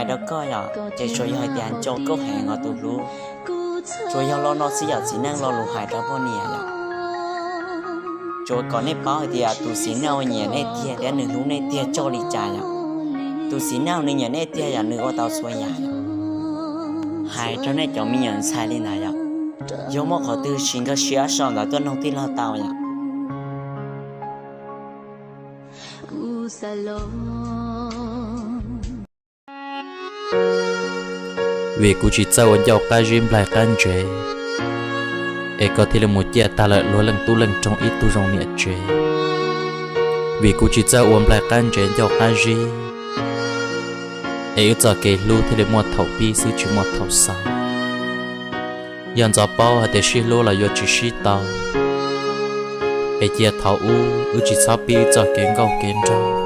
đó coi à để cho hai tiền cho câu hẹn ở tụ lú rồi lo nó sẽ giờ chỉ năng lo lù hại đó bao nhiêu à rồi còn nếp bao thì tụ xí nào nhẹ nếp thiệt để nửa lúc nếp thiệt cho đi trả à tụ xí nào nửa nhẹ nếp thiệt à nửa ở tàu xuôi à hai cho nên cho mình nhận sai đi này à giống một họ tư xin cái xía xong là tôi không tin lo tàu à vì cụ chỉ cho anh dọc ta gym lại can chế, e có thể là một chia ta lại lối lần tu lần trong ít tu trong nhẹ chế, vì cụ chỉ cho anh lại can chế dọc ta gym, e cho cái lu thì là một thầu pi sư chỉ một thầu sao, yan cho bao hay để xí lu là do chỉ xí tàu, e chia thầu u chỉ sao pi cho cái gạo kiến trâu.